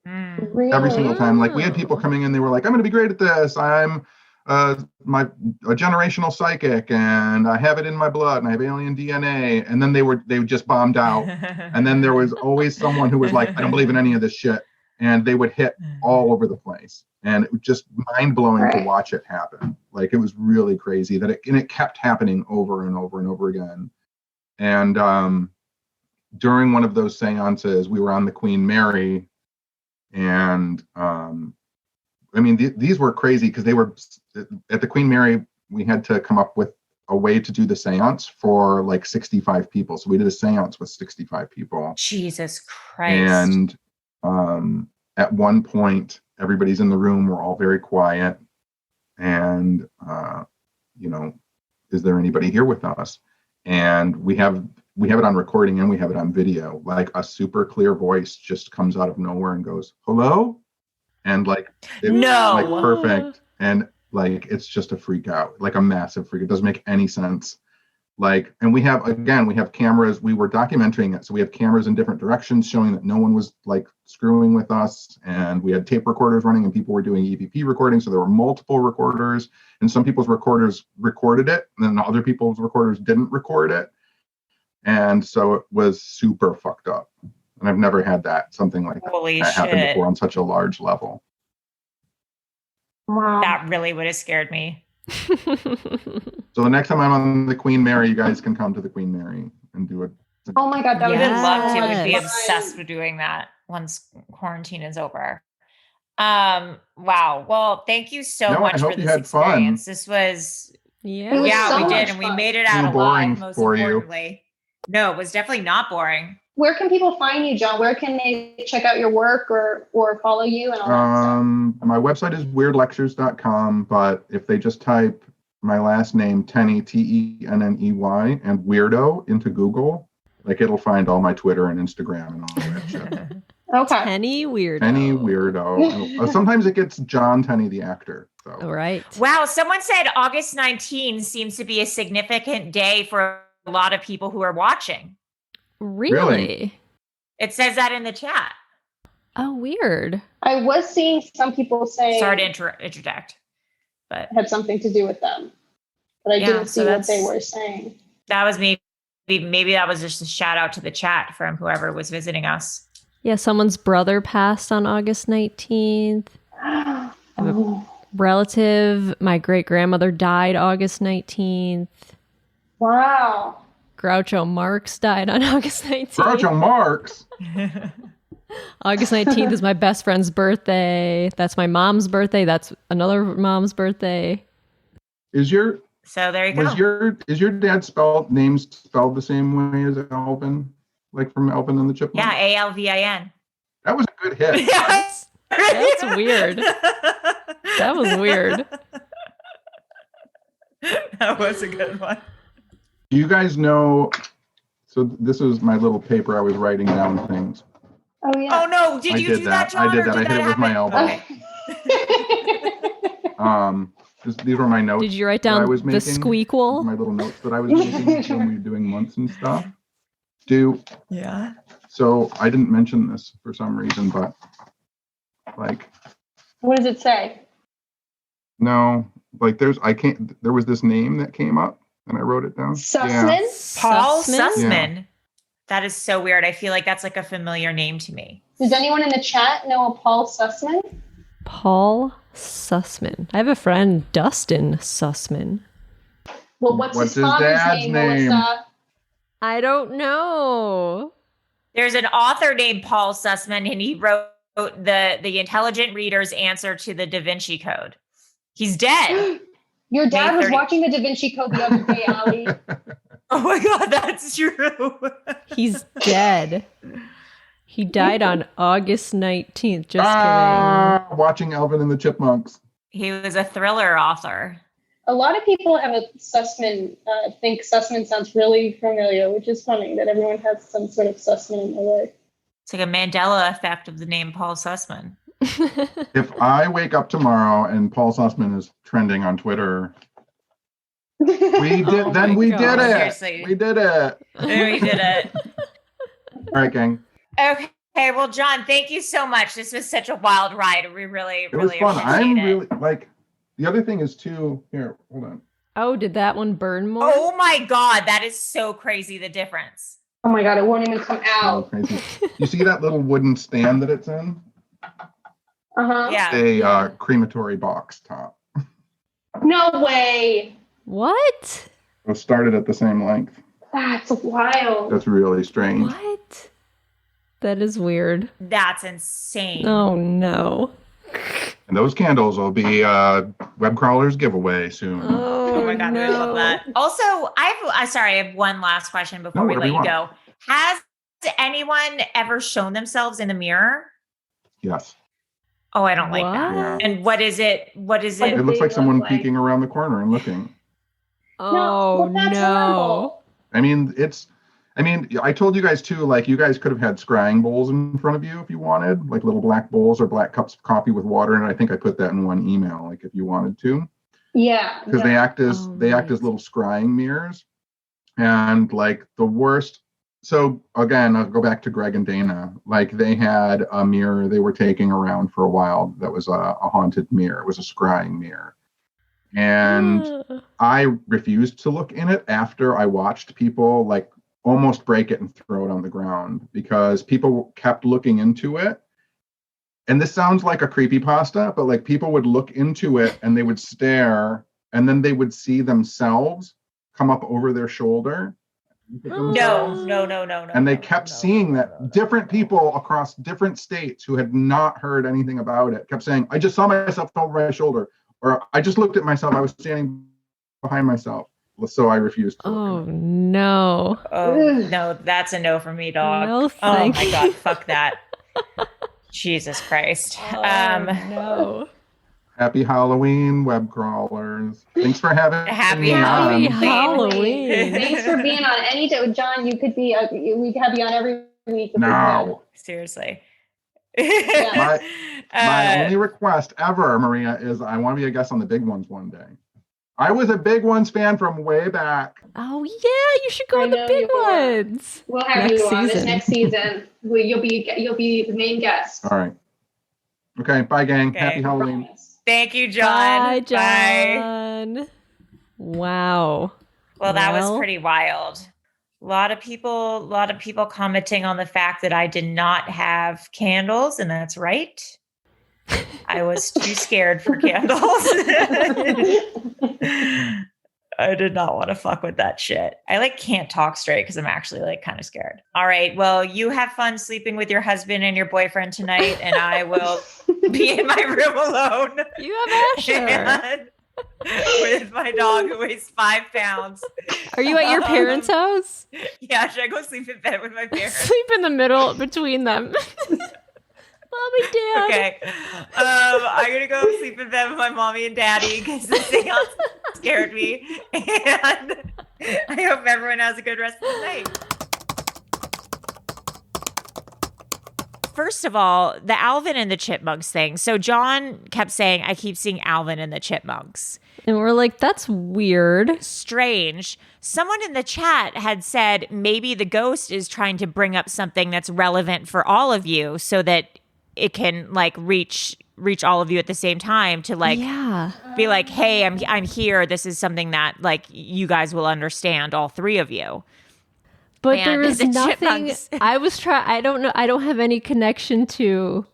Really? Every single time. Like, we had people coming in, they were like, I'm going to be great at this. I'm a generational psychic, and I have it in my blood, and I have alien DNA. And then they would just bombed out. And then there was always someone who was like, I don't believe in any of this shit. And they would hit all over the place. And it was just mind-blowing to watch it happen. Like, it was really crazy that it kept happening over and over and over again. And during one of those seances, we were on the Queen Mary. And I mean, these were crazy because they were at the Queen Mary. We had to come up with a way to do the seance for like 65 people. So we did a seance with 65 people. Jesus Christ. And at one point, everybody's in the room. We're all very quiet. And, is there anybody here with us? And we have it on recording and we have it on video. Like, a super clear voice just comes out of nowhere and goes, hello? And like, it's like perfect. And like, it's just a freak out, like a massive freak. It doesn't make any sense. Like, and we have cameras. We were documenting it. So we have cameras in different directions showing that no one was like screwing with us. And we had tape recorders running and people were doing EVP recording. So there were multiple recorders, and some people's recorders recorded it, and then other people's recorders didn't record it. And so it was super fucked up. And I've never had something like that happen before on such a large level. Wow. That really would have scared me. So the next time I'm on the Queen Mary, you guys can come to the Queen Mary and do it. Oh my God, that would We'd love to. We'd be Yes. obsessed with doing that once quarantine is over. Wow. Well, thank you so No, I much hope for you this had fun. experience. This was Yeah. It was so we did, much and we fun. made it Too out boring alive, most for you. importantly. No, it was definitely not boring. Where can people find you, John? Where can they check out your work or follow you and all that stuff? My website is weirdlectures.com, but if they just type my last name, Tenney, Tenney, and weirdo into Google, like, it'll find all my Twitter and Instagram and all that shit. Okay. Tenney weirdo. Tenney weirdo. Sometimes it gets John Tenney, the actor. So. All right. Wow. Someone said August 19 seems to be a significant day for a lot of people who are watching. Really? It says that in the chat. Oh, weird. I was seeing some people say Sorry to interject, but it had something to do with them, but I didn't see so what they were saying. That was maybe that was just a shout out to the chat from whoever was visiting us. Yeah, someone's brother passed on August 19th. I have a relative, my great-grandmother died August 19th. Wow. Groucho Marx died on August 19th. Groucho Marx? August 19th is my best friend's birthday. That's my mom's birthday. That's another mom's birthday. So there you go. Is your dad's name spelled the same way as Alvin? Like from Alvin and the Chipmunks? Yeah, Alvin. That was a good hit. Yes. That's weird. That was weird. That was a good one. Do you guys know? So this is my little paper. I was writing down things. Oh yeah. Oh no! Did you do that, John? I did that. I hit it with my elbow. Okay. These were my notes. Did you write down I was the making, squeakquel? My little notes that I was making when we were doing months and stuff. Yeah. So I didn't mention this for some reason, but like. What does it say? No, like there was this name that came up and I wrote it down. Sussman? Yeah. Paul Sussman. Yeah. That is so weird. I feel like that's like a familiar name to me. Does anyone in the chat know a Paul Sussman? Paul Sussman. I have a friend, Dustin Sussman. Well, what's his father's name, Melissa? I don't know. There's an author named Paul Sussman, and he wrote the Intelligent Reader's Answer to the Da Vinci Code. He's dead. Your dad was watching the Da Vinci Code the other day, Ali. Oh my God, that's true. He's dead. He died on August 19th. Just kidding. Watching Alvin and the Chipmunks. He was a thriller author. A lot of people have a Sussman, think Sussman sounds really familiar, which is funny that everyone has some sort of Sussman in their life. It's like a Mandela effect of the name Paul Sussman. If I wake up tomorrow and Paul Sussman is trending on Twitter, we did. Then we did it. Seriously. We did it. We did it. All right, gang. Okay. Well, John, thank you so much. This was such a wild ride. We really, It was really fun. appreciate I'm it. really like. The other thing is too. Here, hold on. Oh, did that one burn more? Oh my God, that is so crazy. The difference. Oh my God, it won't even come out. Crazy. You see that little wooden stand that it's in? Uh-huh. Yeah. A crematory box top. No way. What? It was started at the same length. That's wild. That's really strange. What? That is weird. That's insane. Oh no. And those candles will be web crawlers giveaway soon. Oh my God, no. I love that. Also, I have one last question before we let you go. Has anyone ever shown themselves in the mirror? Yes. Oh, I don't like that. Yeah. And what is it? It looks like someone peeking around the corner and looking. Oh no. I mean, I told you guys too, like you guys could have had scrying bowls in front of you if you wanted, like little black bowls or black cups of coffee with water. And I think I put that in one email, like if you wanted to. Yeah. Because they act as little scrying mirrors. And like the worst. So again, I'll go back to Greg and Dana. Like they had a mirror they were taking around for a while that was a haunted mirror. It was a scrying mirror. And I refused to look in it after I watched people like almost break it and throw it on the ground because people kept looking into it. And this sounds like a creepypasta, but like people would look into it and they would stare and then they would see themselves come up over their shoulder. No. And they kept seeing that different people across different states who had not heard anything about it kept saying, I just saw myself over my shoulder, or I just looked at myself. I was standing behind myself. So I refused to. Oh no. Oh no, that's a no for me, dog. No, oh my God, fuck that. Jesus Christ. Oh, no. Happy Halloween, web crawlers. Thanks for having me Happy on. Halloween. Thanks for being on any day. John, you could be, we'd have you on every week. No. Seriously. My only request ever, Maria, is I want to be a guest on the Big Ones one day. I was a Big Ones fan from way back. Oh yeah, you should go on the Big Ones. We'll have you on this next season. You'll be the main guest. All right. Okay, bye gang. Okay. Happy Halloween. Thank you, John. Bye, John. Wow. Well, that was pretty wild. A lot of people commenting on the fact that I did not have candles, and that's right. I was too scared for candles. I did not want to fuck with that shit. I can't talk straight because I'm actually kind of scared. All right. Well, you have fun sleeping with your husband and your boyfriend tonight, and I will be in my room alone. You have Asher. With my dog who weighs 5 pounds. Are you at your parents' house? Yeah, should I go sleep in bed with my parents? Sleep in the middle between them. Mommy, Dad. Okay. I'm going to go sleep in bed with my mommy and daddy because the seance scared me. And I hope everyone has a good rest of the night. First of all, the Alvin and the Chipmunks thing. So John kept saying, I keep seeing Alvin and the Chipmunks. And we're like, that's weird. Strange. Someone in the chat had said maybe the ghost is trying to bring up something that's relevant for all of you so that it can reach all of you at the same time to be like, hey, I'm here. This is something that you guys will understand, all three of you. But there is nothing. I don't know. I don't have any connection to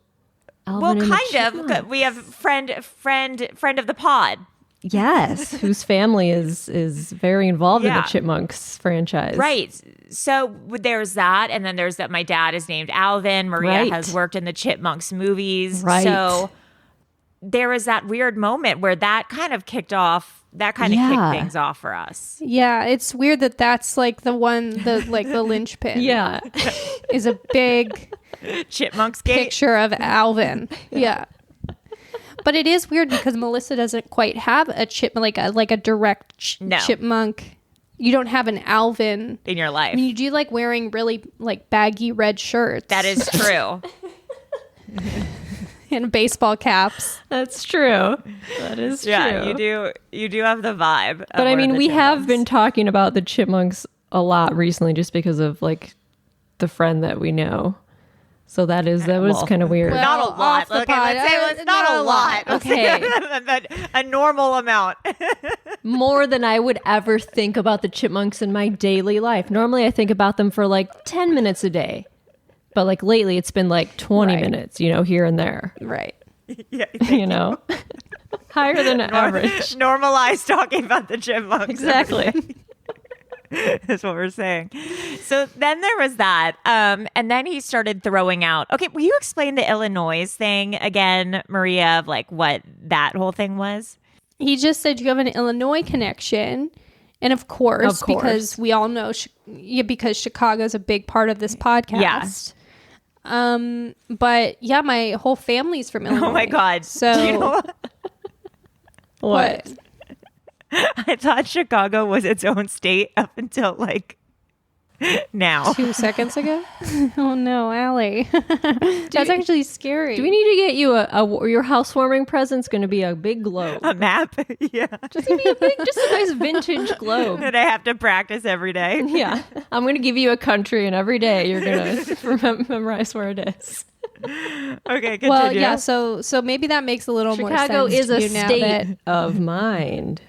Alvin. Well, kind of. We have friend of the pod. Yes, whose family is very involved in the Chipmunks franchise. Right. So there's that, and then there's that my dad is named Alvin. Maria has worked in the Chipmunks movies. Right. So there was that weird moment where that kind of kicked kicked things off for us. Yeah, it's weird that that's the one, the linchpin. Yeah. Is a big Chipmunks picture of Alvin. Yeah. But it is weird because Melissa doesn't quite have a a direct chipmunk. You don't have an Alvin in your life. I mean, you do wearing really baggy red shirts. That is true. And baseball caps. That's true. That is true. Yeah, you do have the vibe. But I mean, we have been talking about the Chipmunks a lot recently just because of the friend that we know. So that was kind of weird. Well, not a lot. Okay, let's say it's not a lot. Okay. A normal amount. More than I would ever think about the Chipmunks in my daily life. Normally I think about them for 10 minutes a day. But lately it's been 20 minutes, here and there. Right. Yeah. Higher than average. Normalize talking about the Chipmunks. Exactly. That's what we're saying. So then there was that. And then he started throwing out. Okay, will you explain the Illinois thing again, Maria, of what that whole thing was? He just said you have an Illinois connection. And of course, because we all know, because Chicago's a big part of this podcast. Yeah. But yeah, my whole family's from Illinois. Oh my God. So do you know what? I thought Chicago was its own state up until now. 2 seconds ago? Oh no, Allie. That's actually scary. Do we need to get you your housewarming present's going to be a big globe? A map? Yeah. Just give me just a nice vintage globe. That I have to practice every day. Yeah. I'm going to give you a country and every day you're going to memorize where it is. Okay, continue. Well, yeah, so maybe that makes a little more sense. Chicago is a state that of mind.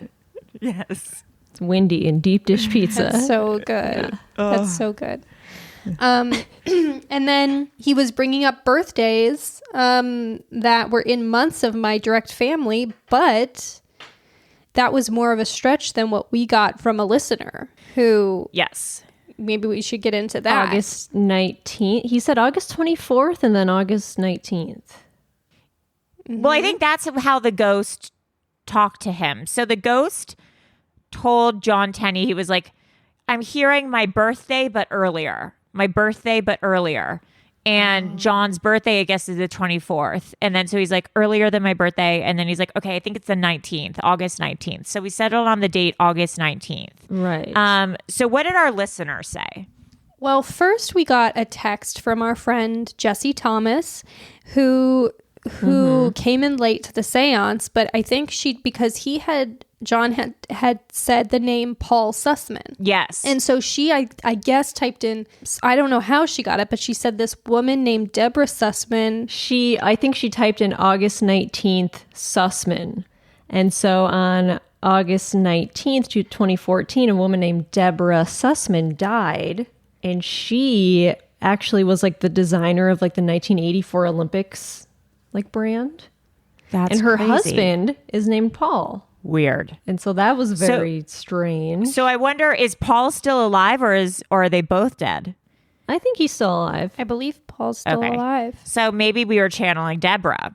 Yes. It's windy and deep dish pizza. That's so good. Yeah. That's so good. And then he was bringing up birthdays that were in months of my direct family, but that was more of a stretch than what we got from a listener who... Yes. Maybe we should get into that. August 19th. He said August 24th and then August 19th. Mm-hmm. Well, I think that's how the ghost talked to him. So the ghost told John Tenney, he was like, I'm hearing my birthday, but earlier. My birthday, but earlier. And John's birthday, I guess, is the 24th. And then so he's like, earlier than my birthday. And then he's like, okay, I think it's the 19th, August 19th. So we settled on the date, August 19th. Right. So what did our listener say? Well, first we got a text from our friend Jesse Thomas, who came in late to the seance, but I think John had said the name Paul Sussman. Yes. And so she, I guess, typed in, I don't know how she got it, but she said this woman named Deborah Sussman. I think she typed in August 19th Sussman. And so on August 19th, 2014, a woman named Deborah Sussman died. And she actually was like the designer of like the 1984 Olympics like brand. That's and her crazy. husband is named Paul. Weird. And so that was very strange. So I wonder, is Paul still alive or are they both dead? I think he's still alive. I believe Paul's still Okay. alive. So maybe we were channeling Deborah.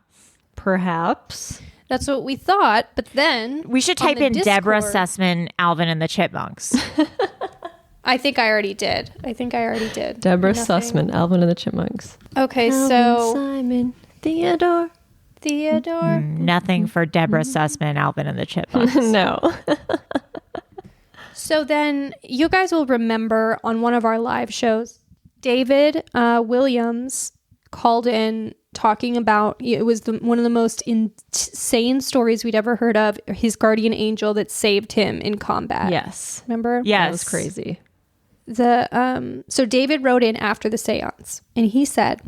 Perhaps. That's what we thought, but then We should on type the in Deborah Discord- Sussman, Alvin and the Chipmunks. I think I already did. Deborah Nothing. Sussman, Alvin and the Chipmunks. Okay, Alvin, so Simon, Theodore. Theodore. Nothing for Deborah Sussman, Alvin and the Chipmunks. No. So then you guys will remember on one of our live shows, David Williams called in talking about, it was one of the most insane stories we'd ever heard of, his guardian angel that saved him in combat. Yes. Remember? Yes. That was crazy. So David wrote in after the seance and he said,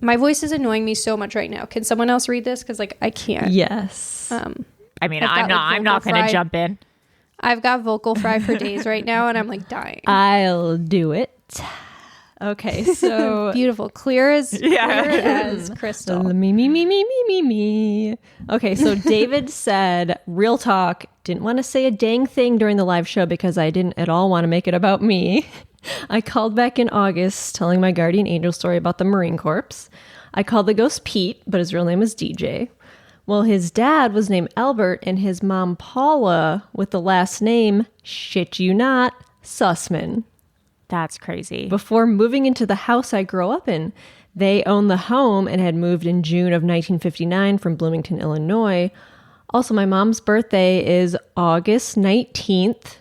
my voice is annoying me so much right now. Can someone else read this? Because like I can't. Yes. I mean, I've got, I'm not vocal going to fry. jump in. I've got vocal fry for days right now and I'm like dying. I'll do it. Okay, so Beautiful. Clear as crystal. me. Okay, so David said, real talk, didn't want to say a dang thing during the live show because I didn't at all want to make it about me. I called back in August telling my guardian angel story about the Marine Corps. I called the ghost Pete, but his real name was DJ. Well, his dad was named Albert and his mom Paula with the last name, shit you not, Sussman. That's crazy. Before moving into the house I grew up in, they owned the home and had moved in June of 1959 from Bloomington, Illinois. Also, my mom's birthday is August 19th,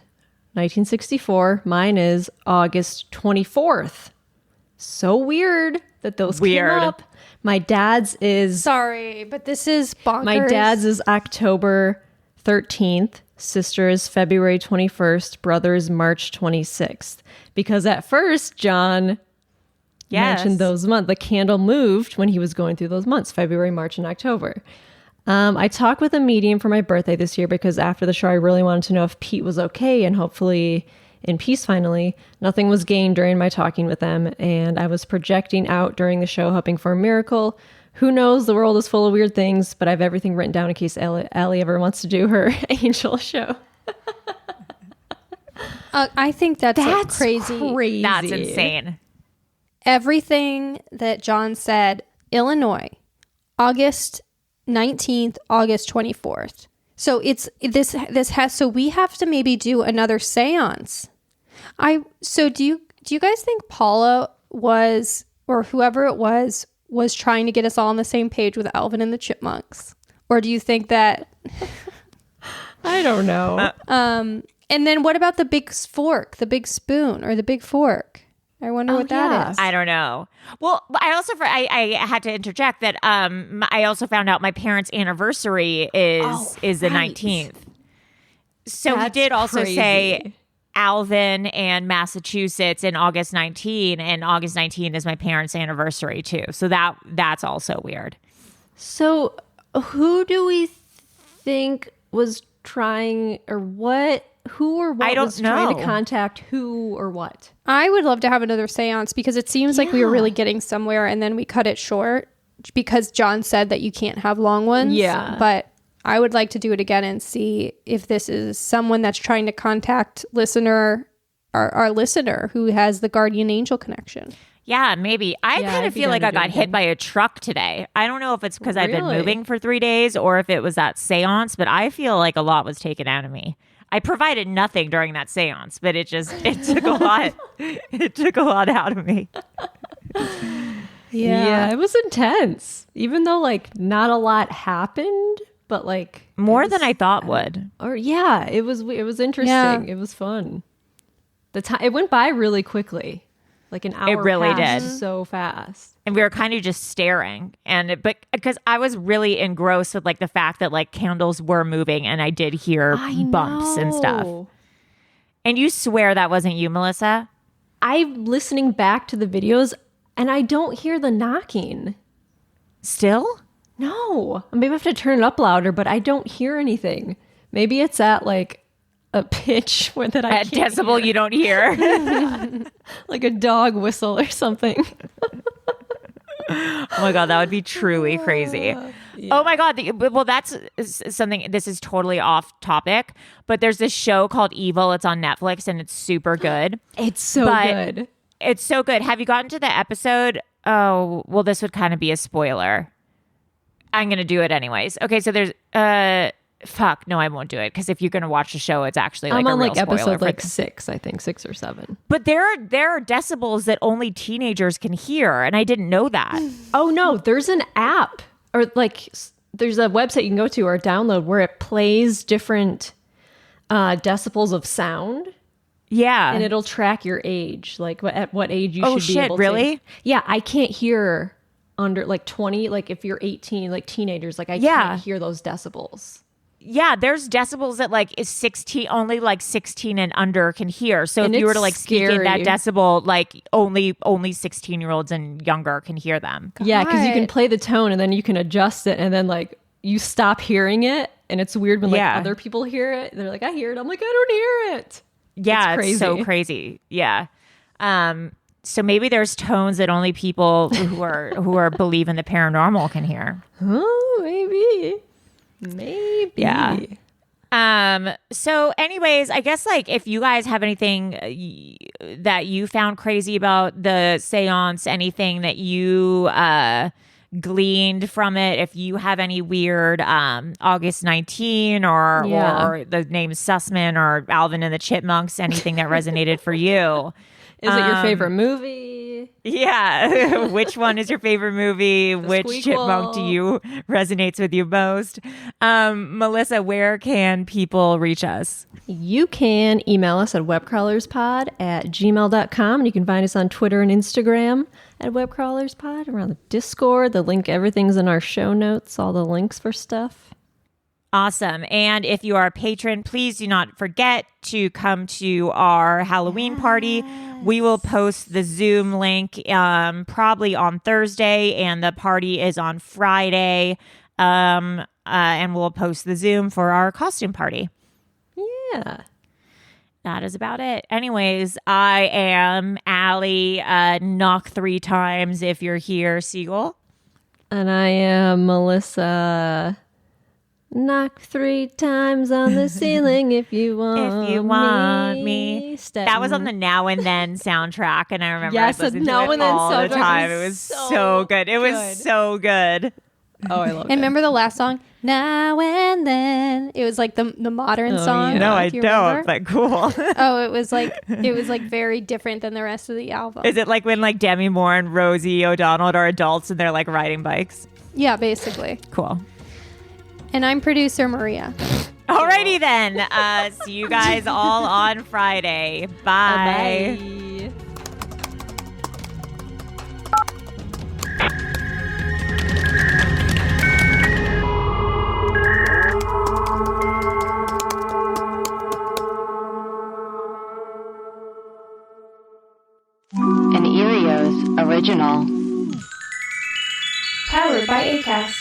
1964. Mine is August 24th. So weird that those Weird. came up. My dad's is Sorry, but this is bonkers. my dad's is October 13th. Sister is February 21st. Brother is March 26th. Because at first, John mentioned those months. The candle moved when he was going through those months, February, March, and October. I talked with a medium for my birthday this year because after the show, I really wanted to know if Pete was okay and hopefully in peace finally. Nothing was gained during my talking with them, and I was projecting out during the show, hoping for a miracle. Who knows? The world is full of weird things, but I have everything written down in case Allie ever wants to do her angel show. I think that's like, crazy. That's insane. Everything that John said, Illinois, August 19th, August 24th. So so we have to maybe do another seance. So do you guys think Paula was, or whoever it was trying to get us all on the same page with Alvin and the Chipmunks? Or do you think that I don't know. and then what about the big fork, the big spoon, or the big fork? I wonder what that is. I don't know. Well, I also I had to interject that I also found out my parents' anniversary is the 19th. So he did also say Alvin and Massachusetts in August 19, and August 19 is my parents' anniversary too. So that's also weird. So who do we think was trying, or what? Who or what I don't was trying know. to contact who or what? I would love to have another seance because it seems like we were really getting somewhere and then we cut it short because John said that you can't have long ones. Yeah. But I would like to do it again and see if this is someone that's trying to contact our listener who has the guardian angel connection. Yeah, maybe. I Yeah, kind I'd of be feel down like to I do it got hit again. by a truck today. I don't know if it's because I've been Really? moving for 3 days or if it was that seance, but I feel like a lot was taken out of me. I provided nothing during that seance, but it took a lot. It took a lot out of me. Yeah, it was intense. Even though like not a lot happened, but like More than I thought would. Or yeah, it was interesting. Yeah. It was fun. The time it went by really quickly. Like an hour. It really passed did. so fast. And we were kind of just staring, but because I was really engrossed with like the fact that like candles were moving and I did hear bumps and stuff. And you swear that wasn't you, Melissa? I'm listening back to the videos and I don't hear the knocking. Still? No. Maybe I have to turn it up louder, but I don't hear anything. Maybe it's at like a pitch that I At decibel hear. you don't hear. Like a dog whistle or something. Oh my God, that would be truly crazy. Oh my God. Well, that's something, this is totally off topic, but there's this show called Evil. It's on Netflix and it's super good. It's so good. It's so good. Have you gotten to the episode? Oh, well, this would kind of be a spoiler. I'm going to do it anyways. Okay, so there's, fuck, no, I won't do it. Because if you're going to watch the show, it's actually like I'm a on real like spoiler episode for like them. 6, I think 6 or 7. But there are decibels that only teenagers can hear. And I didn't know that. Oh no, there's an app or like there's a website you can go to or download where it plays different decibels of sound. Yeah. And it'll track your age, like at what age you Oh, should be shit, able really? to. Yeah, I can't hear under like 20, like if you're 18, like teenagers, like I Yeah. can't hear those decibels. Yeah, there's decibels that like is 16, only like 16 and under can hear. So And if you were to it's like speak in that scary. decibel, like only 16-year-olds and younger can hear them. Yeah, because you can God. play the tone and then you can adjust it and then like you stop hearing it and it's weird when like Yeah. other people hear it. They're like, I hear it. I'm like, I don't hear it. Yeah, It's it's so crazy. crazy. Yeah. So maybe there's tones that only people who are believe in the paranormal can hear. Oh, maybe. Yeah. So anyways, I guess like if you guys have anything that you found crazy about the seance, anything that you gleaned from it, if you have any weird August 19 Yeah. or the name Sussman or Alvin and the Chipmunks, anything that resonated for you. Is it your favorite movie? Yeah. Which one is your favorite movie? Which squeakquel. chipmunk do you resonates with you most? Melissa, where can people reach us? You can email us at webcrawlerspod@gmail.com. And you can find us on Twitter and Instagram at webcrawlerspod. We're on the Discord. The link, everything's in our show notes, all the links for stuff. Awesome. And if you are a patron, please do not forget to come to our Halloween party. We will post the Zoom link probably on Thursday, and the party is on Friday. And we'll post the Zoom for our costume party. Yeah. That is about it. Anyways, I am Allie. Knock 3 times if you're here, Siegel. And I am Melissa. Knock 3 times on the ceiling if you want me. Step That was on the Now and Then soundtrack, and I remember Yes, I listened the to Now it and Then all the soundtrack time. was It was so so good. It was good. so good. Oh, I love And it. remember the last song? Now and then. It was like the modern Oh, song. yeah. No, I Do you don't, remember? but cool. Oh, it was like very different than the rest of the album. Is it like when like Demi Moore and Rosie O'Donnell are adults and they're like riding bikes? Yeah, basically. Cool. And I'm producer Maria. Alrighty then. See you guys all on Friday. Bye. Bye. An Erios original. Powered by Acast.